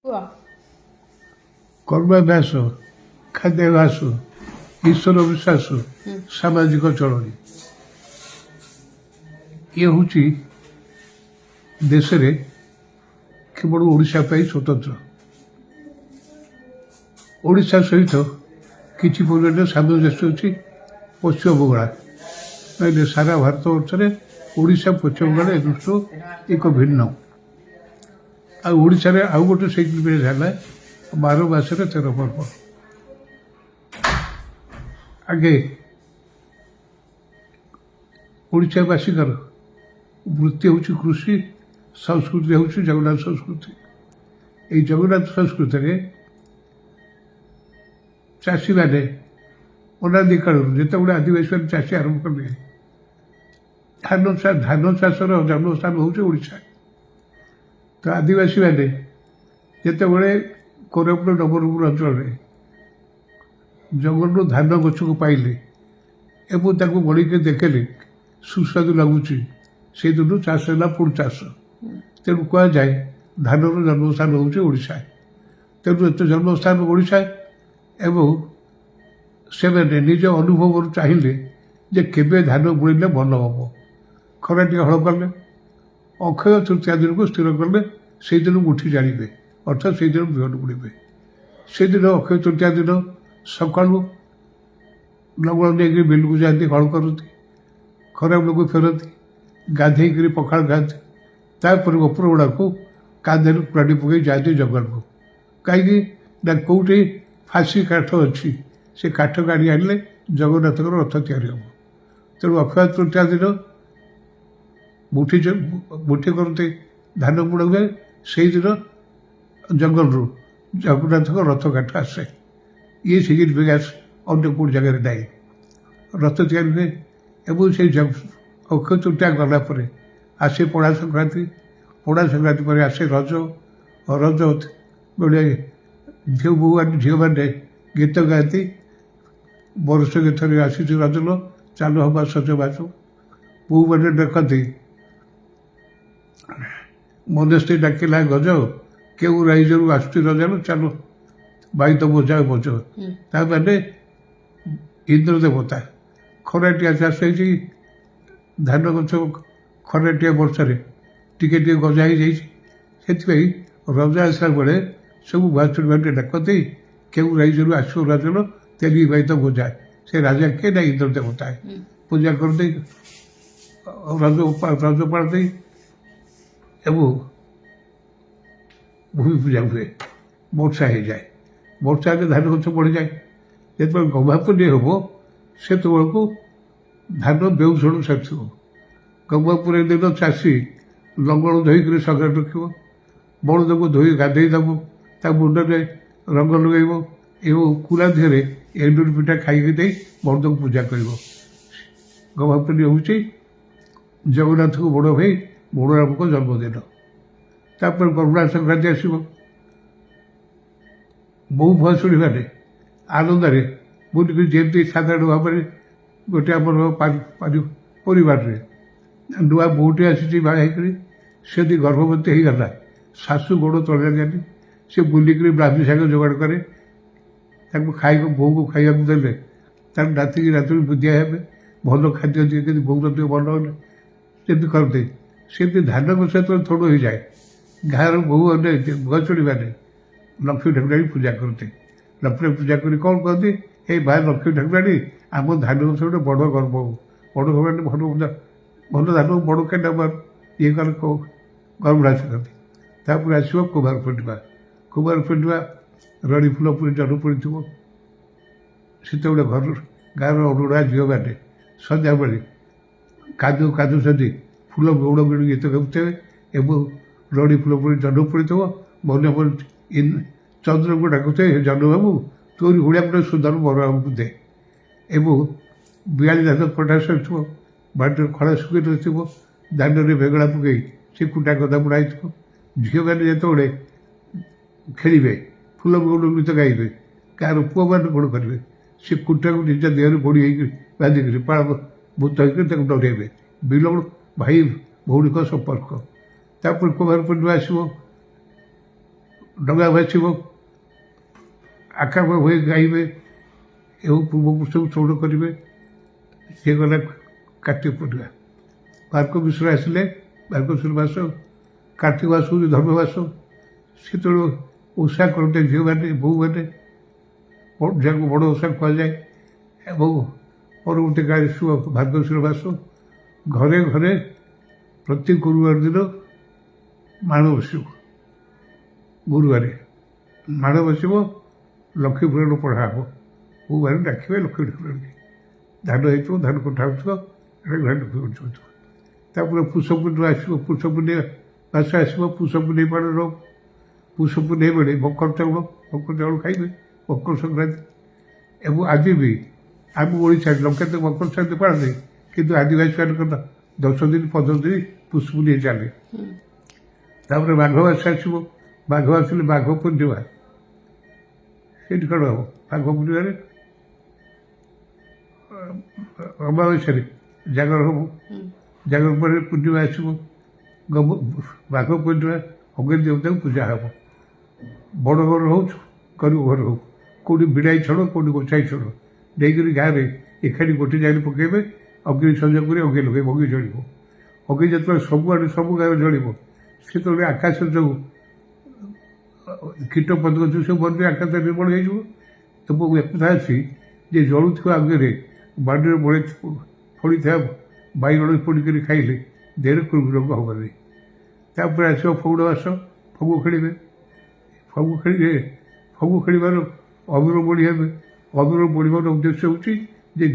କୁହ। କର୍ମାଭ୍ୟାସ, ଖାଦ୍ୟାଭ୍ୟାସ, ଈଶ୍ୱର ବିଶ୍ୱାସ, ସାମାଜିକ ଚଳଣି ଇଏ ହେଉଛି ଦେଶରେ କେବଳ ଓଡ଼ିଶା ପାଇଁ ସ୍ୱତନ୍ତ୍ର। ଓଡ଼ିଶା ସହିତ କିଛି ପରିମାଣରେ ସାମଞ୍ଜସ୍ୟ ଅଛି ପଶ୍ଚିମବଙ୍ଗଳା, ନହେଲେ ସାରା ଭାରତ ବର୍ଷରେ ଓଡ଼ିଶା ପଶ୍ଚିମବଙ୍ଗଳା ଏ ଦୃଷ୍ଟିରୁ ଏକ ଭିନ୍ନ। ଆଉ ଓଡ଼ିଶାରେ ଆଉ ଗୋଟେ ସିଗ୍ନିଫିକେନ୍ସ ହେଲା 12 ମାସରେ 13 ପର୍ବ। ଆଗେ ଓଡ଼ିଶାବାସୀଙ୍କର ବୃତ୍ତି ହେଉଛି କୃଷି, ସଂସ୍କୃତି ହେଉଛି ଜଗନ୍ନାଥ ସଂସ୍କୃତି। ଏଇ ଜଗନ୍ନାଥ ସଂସ୍କୃତିରେ ଚାଷୀମାନେ ଅନାଦି କାଳରୁ ଯେତେବେଳେ ଆଦିବାସୀମାନେ ଚାଷୀ ଆରମ୍ଭ କଲେ, ଧାନ ଚାଷର ଜନ୍ମସ୍ଥାନ ହେଉଛି ଓଡ଼ିଶା। ତ ଆଦିବାସୀମାନେ ଯେତେବେଳେ କୋରାପୁଟ ନବରଙ୍ଗପୁର ଅଞ୍ଚଳରେ ଜଙ୍ଗଲରୁ ଧାନ ଗଛକୁ ପାଇଲେ ଏବଂ ତାକୁ ବଢ଼ିକି ଦେଖିଲେ ସୁସ୍ୱାଦୁ ଲାଗୁଛି, ସେଇଦିନୁ ଚାଷ ହେଲା ପୁଣି ଚାଷ। ତେଣୁ କୁହାଯାଏ ଧାନର ଜନ୍ମସ୍ଥାନ ହେଉଛି ଓଡ଼ିଶା। ତେଣୁ ଏତେ ଜନ୍ମସ୍ଥାନ ଓଡ଼ିଶା ଏବଂ ସେମାନେ ନିଜ ଅନୁଭବରୁ ଚାହିଁଲେ ଯେ କେବେ ଧାନ ବୁଣିଲେ ଭଲ ହେବ। ଖରାଟିଏ ହଳ କଲେ, ଅକ୍ଷୟ ତୃତୀୟା ଦିନକୁ ସ୍ଥିର କଲେ ସେଇଦିନ ମୁଠି ଜାଣିବେ, ଅର୍ଥାତ୍ ସେଇଦିନ ବିହନ ବୁଣିବେ। ସେଦିନ ଅକ୍ଷୟ ତୃତୀୟା ଦିନ ସକାଳୁ ଲଙ୍ଗଳ ନେଇକି ବିଲକୁ ଯାଆନ୍ତି, ହଳ କରନ୍ତି, ଖରାବେଳକୁ ଫେରନ୍ତି, ଗାଧେଇକିରି ପଖାଳ ଖାଆନ୍ତି। ତାପରେ ଉପରବେଳାକୁ କାନ୍ଧରେ ପାଣି ପକାଇ ଯାଆନ୍ତି ଜଙ୍ଗଲକୁ। କାହିଁକି ନା କେଉଁଠି ଫାଶୀ କାଠ ଅଛି, ସେ କାଠ କାଢ଼ି ଆଣିଲେ ଜଗନ୍ନାଥଙ୍କର ରଥ ତିଆରି ହେବ। ତେଣୁ ଅକ୍ଷୟ ତୃତୀୟା ଦିନ ମୁଠି କରନ୍ତି, ଧାନ ବୁଣା ହୁଏ। ସେଇଦିନ ଜଙ୍ଗଲରୁ ଜଗନ୍ନାଥଙ୍କ ରଥ କାଠ ଆସେ। ଇଏ ସିଗ୍ନିଫିକେନ୍ସ ଅନ୍ୟ କେଉଁ ଜାଗାରେ ନାହିଁ। ରଥ ତିଆରି ହୁଏ ଏବଂ ସେଇ ଅକ୍ଷୟ ତୃତୀୟା ଗଲା ପରେ ଆସେ ପଣା ସଂକ୍ରାନ୍ତି। ପଣା ସଂକ୍ରାନ୍ତି ପରେ ଆସେ ରଜ ବେଳେ ଝିଅମାନେ ଗୀତ ଗାଆନ୍ତି, ବର୍ଷ ଗୀତରେ ଆସିଛି ରଜଲ ଚାଲ ହବା ସଜବାଜ। ବୋହୂମାନେ ଦେଖନ୍ତି ମନସ୍ତେ ଡାକିଲା ଗଜ, କେଉଁ ରାଇଜରୁ ଆସୁଛି ରଜାଲ, ଚାଲ ବାଇଦ ବୋଝା ବୋଝ। ତାମାନେ ଇନ୍ଦ୍ର ଦେବତା ଖରାଟିଆ ଚାଷ ହେଇଛି, ଧାନ ଗଛ ଖରାଟିଆ ବର୍ଷାରେ ଟିକେ ଟିକେ ଗଜା ହେଇଯାଇଛି। ସେଥିପାଇଁ ରଜା ଆସିଲା ବେଳେ ସବୁ ଭାତୁଡ଼ିମାନେ ଡାକନ୍ତି କେଉଁ ରାଇଜରୁ ଆସିବ ରାଜନ, ତେରି ବାଇଦ ବୋଝା। ସେ ରାଜା କିଏ ନା ଇନ୍ଦ୍ର ଦେବତା। ପୂଜା କରିଦେଇ ରଜ ପାଳନ୍ତି ଏବଂ ଭୂମି ପୂଜା ହୁଏ। ବର୍ଷା ହେଇଯାଏ, ବର୍ଷା ହେଲେ ଧାନ ଗଛ ବଢ଼ିଯାଏ। ଯେତେବେଳେ ଗହ୍ମାପୁନେଇ ହେବ ସେତେବେଳକୁ ଧାନ ବେଉଷଣ ସାରିଥିବ। ଗହ୍ମାପୁନେଇ ଦିନ ଚାଷୀ ଲଙ୍ଗଳ ଧୋଇକିରି ସଜାଡ଼ି ରଖିବ, ବଳଦକୁ ଧୋଇ ଗାଧେଇ ଦେବ, ତା ମୁଣ୍ଡରେ ରଙ୍ଗ ଲଗାଇବ ଏବଂ କୁଲା ଦେହରେ ଏଣ୍ଡୁରି ପିଠା ଖାଇକି ଦେଇ ବଳଦକୁ ପୂଜା କରିବ। ଗହ୍ମାପୁନେଇ ହେଉଛି ଜଗନ୍ନାଥଙ୍କ ବଡ଼ ଭାଇ ବଳରାମଙ୍କ ଜନ୍ମଦିନ। ତାପରେ ପଣା ସଂକ୍ରାନ୍ତି ଆସିବ। ବୋହୂ ଭୁଆସୁଣୀମାନେ ଆନନ୍ଦରେ ବୁଲିକି ଯେମିତି ସାଧାରଣ ଭାବରେ ଗୋଟେ ଆମର ପରିବାରରେ ନୂଆ ବୋହୂଟି ଆସିଛି ବାହା ହେଇକରି, ସେମିତି ଗର୍ଭବତୀ ହେଇଗଲା, ଶାଶୁ ଗୋଡ଼ ତଳେ ଯାଆନ୍ତି, ସେ ବୁଲିକିରି ବ୍ରାହ୍ମୀ ଶାଗ ଯୋଗାଡ଼ କରେ, ତାକୁ ବୋହୂକୁ ଖାଇବାକୁ ଦେଲେ ତାର ନାତିକି ନାତୁଣୀ ବୁଦ୍ଧିଆ ହେବେ, ଭଲ ଖାଦ୍ୟ ଦିଏ, କିନ୍ତୁ ବୋହୂର ଦେହ ଭଲ ହେଲେ ଯେମିତି କରନ୍ତି। ସେମିତି ଧାନ ଗଛ ଯେତେବେଳେ ଥୋଡ଼ ହେଇଯାଏ, ଗାଁର ବୋହୂମାନେ ଭୁଆସୁଣୀମାନେ ଲକ୍ଷ୍ମୀ ଠାକୁରାଣୀ ପୂଜା କରନ୍ତି। ଲକ୍ଷ୍ମୀ ପୂଜା କରି କ'ଣ କହନ୍ତି, ଏଇ ଭାଇ ଲକ୍ଷ୍ମୀ ଠାକୁରାଣୀ ଆମ ଧାନ ଗଛ ଗୋଟେ ବଡ଼ ଗର୍ବ ହଉ, ବଡ଼ ଗର୍ବ ଭଲ ଧାନ ବଡ଼ କେଣ୍ଡା ଇଏ କଲେ ଗର୍ଭଡ଼ା ଶିଖନ୍ତି। ତାପରେ ଆସିବ କୁମାର ପୂର୍ଣ୍ଣିମା। କୁମାର ପୂର୍ଣ୍ଣିମା ରଡ଼ି ଫୁଲ ପୁଣି ଜହ୍ନ ପଡ଼ିଥିବ। ସେତେବେଳେ ଗାଁର ଅରୁଣା ଝିଅମାନେ ସନ୍ଧ୍ୟାବେଳେ କାଦୁଛନ୍ତି, ଫୁଲ ଗୌଡ଼ ଗିଳି ଗୀତ ଗାଉଥିବେ ଏବଂ ରଡ଼ି ଫୁଲ ପୁଣି ଜହ୍ନ ପଡ଼ିଥିବ। ମନେ ମନେ ଚନ୍ଦ୍ରକୁ ଡାକୁଥିବେ, ଜହ୍ନ ବାବୁ ତୋରି ଭଳିଆ ଗୋଟେ ସୁନ୍ଦର ବର ଆମକୁ ଦେ। ଏବଂ ବିଆଳି ଧାନ କଟା ସରିଥିବ, ବାଡ଼ିରେ ଖଳା ଶୁଖି ରହିଥିବ, ଦାଣ୍ଡରେ ବେଗଳା ପକାଇ ସେ କୁଟା ଗଦା ବୁଣା ହେଇଥିବ। ଝିଅମାନେ ଯେତେବେଳେ ଖେଳିବେ, ଫୁଲ ଗୌଡ଼ ଗୀତ ଗାଇବେ, ଗାଁର ପୁଅମାନେ କ'ଣ କରିବେ, ସେ କୁଟାକୁ ନିଜ ଦେହରେ ବୋଡ଼ି ହେଇକି ବାନ୍ଧିକିରି ପାଳ ଭୂତ ହେଇକରି ତାକୁ ଡରେଇବେ। ବିଲଣ ଭାଇ ଭଉଣୀଙ୍କ ସମ୍ପର୍କ। ତାପରେ କୁମାର ପୂର୍ଣ୍ଣିମା ଆସିବ, ଡଙ୍ଗା ଭାସିବ, ଆକାଶ ହୁଏ ଗାଇବେ ଏବଂ ପୂର୍ବପୁରୁଷକୁ ସ୍ମରଣ କରିବେ। ସିଏ ଗଲା କାର୍ତ୍ତିକ ପୂର୍ଣ୍ଣିମା। ମାର୍ଗଶିର ଆସିଲେ, ମାର୍ଗଶିର ମାସ, କାର୍ତ୍ତିକ ମାସ ହେଉଛି ଧର୍ମ ମାସ। ସେତେବେଳେ ଓଷା କରନ୍ତି ଝିଅମାନେ, ବୋହୂମାନେ, ଯାହାକୁ ବଡ଼ ଓଷା କୁହାଯାଏ। ଏବଂ ପରବର୍ତ୍ତୀ କାଳରେ ଆସିବ ମାର୍ଗଶିର ମାସ। ଘରେ ଘରେ ପ୍ରତି ଗୁରୁବାର ଦିନ ମାଣ ବସିବ। ଗୁରୁବାରେ ମାଣ ବସିବ, ଲକ୍ଷ୍ମୀ ପୁରାଣ ପଢ଼ା ହେବ। ବୋହୂମାନେ ଡାକିବେ ଲକ୍ଷ୍ମୀ ପୁରାଣ, ଧାନ ହେଇଥିବ, ଧାନ କଟା ହେଉଥିବ, ଲକ୍ଷ୍ମୀ ଉଠୁଥିବ। ତାପରେ ପୁଷ ପୂର୍ଣ୍ଣିମା ଆସିବ, ପୁଷ ପୂର୍ଣ୍ଣିମା ମାସ ଆସିବ। ପୁଷ ପୂର୍ଣ୍ଣିମା ପାଳନ, ପୁଷ ପୂର୍ଣ୍ଣିମା ବେଳେ ମକର ଚାଉଳ ଖାଇବେ, ମକର ସଂକ୍ରାନ୍ତି। ଏବଂ ଆଜି ବି ଆମ ଓଡ଼ିଶାରେ ଲଙ୍କାରେ ମକର ସଂକ୍ରାନ୍ତି ପାଳନ୍ତି, କିନ୍ତୁ ଆଦିବାସୀମାନଙ୍କର 10 ଦିନ 15 ଦିନ ପୁଷ ପୂର୍ଣ୍ଣିମା ଚାଲେ। ତାପରେ ମାଘ ମାସ ଆସିବ, ମାଘ ଆସିଲେ ମାଘ ପୂର୍ଣ୍ଣିମା। ସେଠି କ'ଣ ହେବ? ମାଘ ପୂର୍ଣ୍ଣିମାରେ ଅମାବାସ୍ୟାରେ ଜାଗର ହେବ। ଜାଗର ପରେ ପୂର୍ଣ୍ଣିମା ଆସିବ। ମାଘ ପୂର୍ଣ୍ଣିମା ଅଗ୍ନି ଦେବତାଙ୍କୁ ପୂଜା ହେବ। ବଡ଼ ଘର ହଉ, ଗରିବ ଘର ହଉ, କେଉଁଠି ବିଡ଼ାଇ ଛଡ଼, କେଉଁଠି ଗୋଛାଇ ଛଡ଼ ନେଇକରି ଗାଁରେ ଏକାଠି ଗୋଟେ ଜାଗାରେ ପକାଇବେ। ଅଗ୍ନି ସଂଯୋଗ କରି ଅଗ୍ନି ଲଗାଇବ, ଅଗ୍ନି ଜଳିବ। ଅଗ୍ନି ଯେତେବେଳେ ସବୁଆଡ଼େ ସବୁ ଗାଁରେ ଜଳିବ, ସେତେବେଳେ ଆକାଶରେ ଯେଉଁ କୀଟ ପତଙ୍ଗ ଯେଉଁ ସବୁ ମରିବେ, ଆକାଶ ନିର୍ମଳ ହେଇଯିବ। ଏବଂ ଏକଥା ଅଛି ଯେ ଜଳୁଥିବା ଅଗ୍ନିରେ ବାଡ଼ିରେ ଫଳିଥିବା ବାଇଗଣ ପୋଡ଼ିକରି ଖାଇଲେ ଦେହରେ କୃମି ରୋଗ ହେବନି। ତାପରେ ଆସିବ ଫଗୁଣ ମାସ, ଫଗୁ ଖେଳିବେ। ଫଗୁ ଖେଳିବାର ଅବିର ବୋଳି ହେବେ। ଅବିର ବୋଳିବାର ଉଦ୍ଦେଶ୍ୟ ହେଉଛି ଯେ